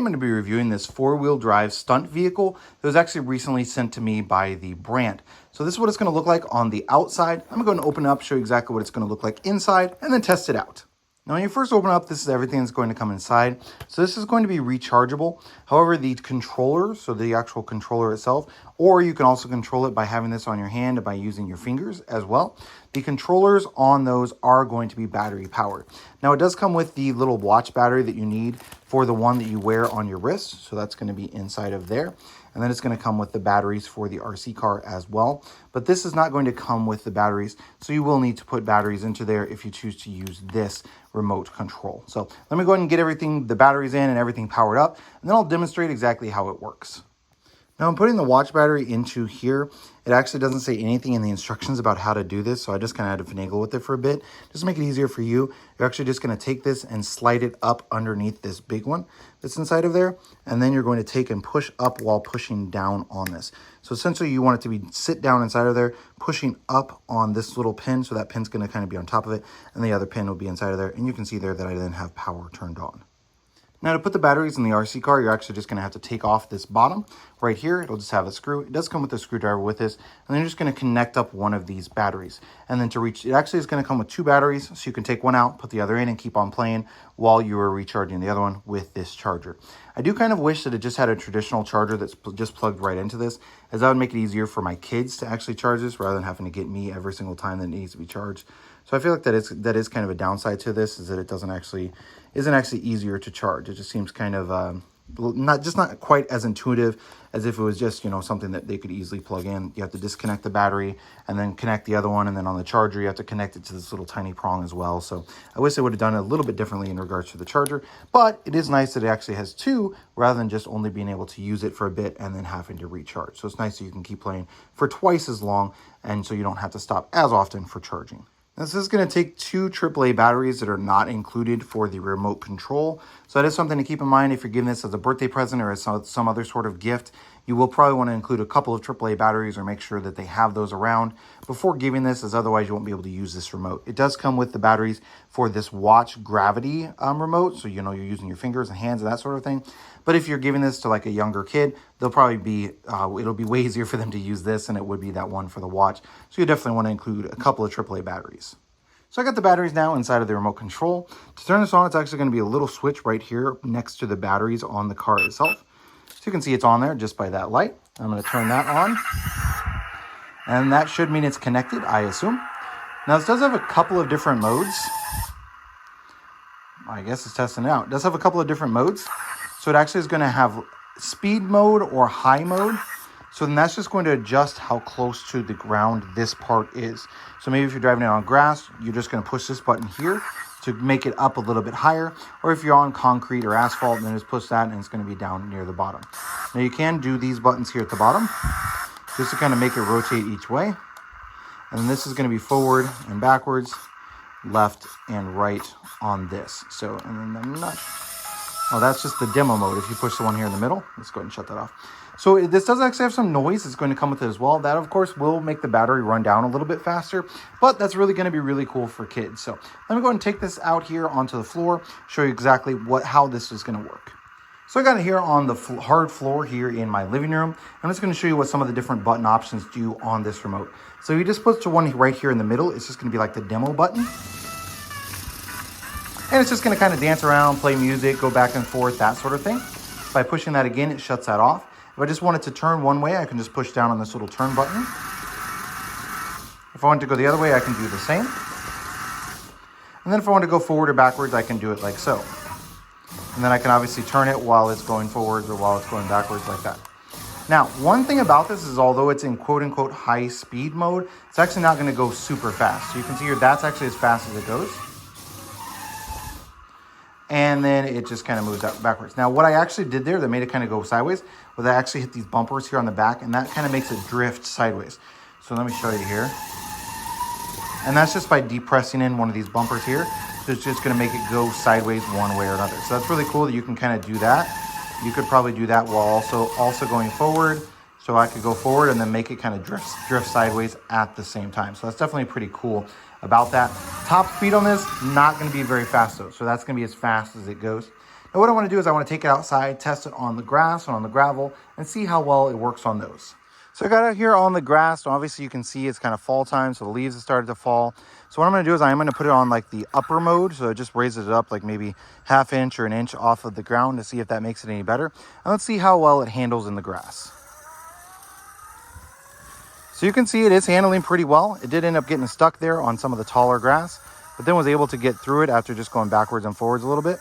I'm going to be reviewing this four-wheel drive stunt vehicle that was actually recently sent to me by the brand. So this is what it's going to look like on the outside. I'm going to open it up, show you exactly what it's going to look like inside, and then test it out. Now, when you first open up, this is everything that's going to come inside. So this is going to be rechargeable. However, the controller, so the actual controller itself, or you can also control it by having this on your hand and by using your fingers as well. The controllers on those are going to be battery powered. Now, it does come with the little watch battery that you need for the one that you wear on your wrist. So that's going to be inside of there. And then it's going to come with the batteries for the RC car as well. But this is not going to come with the batteries. So you will need to put batteries into there if you choose to use this remote control. So let me go ahead and get everything, the batteries in and everything powered up. And then I'll demonstrate exactly how it works. Now I'm putting the watch battery into here. It actually doesn't say anything in the instructions about how to do this, so I just kind of had to finagle with it for a bit. Just to make it easier for you, you're actually just going to take this and slide it up underneath this big one that's inside of there, and then you're going to take and push up while pushing down on this. So essentially you want it to be sit down inside of there, pushing up on this little pin, so that pin's going to kind of be on top of it, and the other pin will be inside of there, and you can see there that I then have power turned on. Now to put the batteries in the RC car, you're actually just going to have to take off this bottom right here. It'll just have a screw. It does come with a screwdriver with this. And then you're just going to connect up one of these batteries. And then to reach, it actually is going to come with two batteries. So you can take one out, put the other in, and keep on playing while you are recharging the other one with this charger. I do kind of wish that it just had a traditional charger that's just plugged right into this, as that would make it easier for my kids to actually charge this rather than having to get me every single time that it needs to be charged. So I feel like that is kind of a downside to this, is that it isn't actually easier to charge. It just seems kind of not quite as intuitive as if it was just, something that they could easily plug in. You have to disconnect the battery and then connect the other one, and then on the charger you have to connect it to this little tiny prong as well. So I wish they would have done it a little bit differently in regards to the charger, but it is nice that it actually has two rather than just only being able to use it for a bit and then having to recharge. So it's nice that you can keep playing for twice as long, and so you don't have to stop as often for charging. This is going to take two AAA batteries that are not included for the remote control. So that is something to keep in mind if you're giving this as a birthday present or as some other sort of gift. You will probably want to include a couple of AAA batteries or make sure that they have those around before giving this, as otherwise you won't be able to use this remote. It does come with the batteries for this watch gravity remote. So, you're using your fingers and hands and that sort of thing. But if you're giving this to like a younger kid, they'll probably be, it'll be way easier for them to use this than it would be that one for the watch. So you definitely want to include a couple of AAA batteries. So I got the batteries now inside of the remote control. To turn this on, it's actually going to be a little switch right here next to the batteries on the car itself. So you can see it's on there just by that light. I'm going to turn that on. And that should mean it's connected, I assume. Now this does have a couple of different modes. I guess it's testing it out. It does have a couple of different modes. So it actually is going to have speed mode or high mode. So then that's just going to adjust how close to the ground this part is. So maybe if you're driving it on grass, you're just going to push this button here to make it up a little bit higher. Or if you're on concrete or asphalt, then just push that and it's going to be down near the bottom. Now you can do these buttons here at the bottom just to kind of make it rotate each way. And then this is going to be forward and backwards, left and right on this. So, and then I'm not... Oh, that's just the demo mode. If you push the one here in the middle, let's go ahead and shut that off. So this does actually have some noise. It's going to come with it as well. That, of course, will make the battery run down a little bit faster, but that's really going to be really cool for kids. So let me go ahead and take this out here onto the floor, show you exactly how this is going to work. So I got it here on the hard floor here in my living room. I'm just going to show you what some of the different button options do on this remote. So you just put the one right here in the middle. It's just going to be like the demo button. And it's just going to kind of dance around, play music, go back and forth, that sort of thing. By pushing that again, it shuts that off. If I just want it to turn one way, I can just push down on this little turn button. If I want to go the other way, I can do the same. And then if I want to go forward or backwards, I can do it like so. And then I can obviously turn it while it's going forwards or while it's going backwards like that. Now, one thing about this is although it's in quote-unquote high speed mode, it's actually not going to go super fast. So you can see here, that's actually as fast as it goes. And then it just kind of moves out backwards. Now, what I actually did there that made it kind of go sideways was I actually hit these bumpers here on the back, and that kind of makes it drift sideways. So let me show you here. And that's just by depressing in one of these bumpers here. So it's just going to make it go sideways one way or another. So that's really cool that you can kind of do that. You could probably do that while also going forward. So I could go forward and then make it kind of drift sideways at the same time. So that's definitely pretty cool about that. Top speed on this, not going to be very fast though. So that's going to be as fast as it goes. Now what I want to do is I want to take it outside, test it on the grass or on the gravel, and see how well it works on those. So I got out here on the grass. So obviously you can see it's kind of fall time, so the leaves have started to fall. So what I'm going to do is I'm going to put it on like the upper mode, so it just raises it up like maybe ½ inch or an inch off of the ground to see if that makes it any better. And let's see how well it handles in the grass. So you can see it is handling pretty well. It did end up getting stuck there on some of the taller grass, but then was able to get through it after just going backwards and forwards a little bit.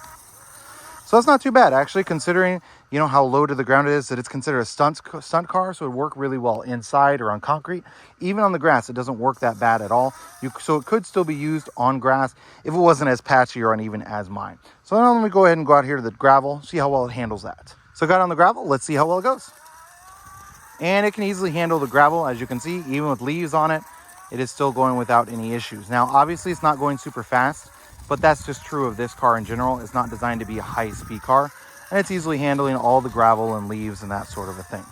So that's not too bad, actually, considering, you know, how low to the ground it is, that it's considered a stunt car, so it would work really well inside or on concrete. Even on the grass, it doesn't work that bad at all. So it could still be used on grass if it wasn't as patchy or uneven as mine. So now let me go ahead and go out here to the gravel, see how well it handles that. So I got on the gravel, let's see how well it goes. And it can easily handle the gravel, as you can see, even with leaves on it, it is still going without any issues. Now, obviously, it's not going super fast, but that's just true of this car in general. It's not designed to be a high-speed car, and it's easily handling all the gravel and leaves and that sort of a thing.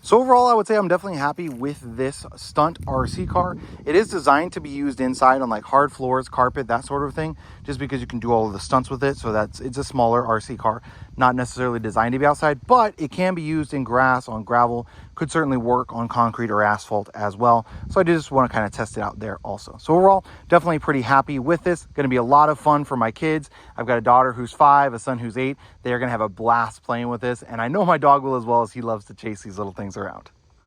So overall, I would say I'm definitely happy with this Stunt RC car. It is designed to be used inside on like hard floors, carpet, that sort of thing, just because you can do all of the stunts with it. So it's a smaller RC car, not necessarily designed to be outside, but it can be used in grass, on gravel, could certainly work on concrete or asphalt as well. So I just want to kind of test it out there also. So overall, definitely pretty happy with this. Going to be a lot of fun for my kids. I've got a daughter who's 5, a son who's 8. They are going to have a blast playing with this. And I know my dog will as well, as he loves to chase these little things around.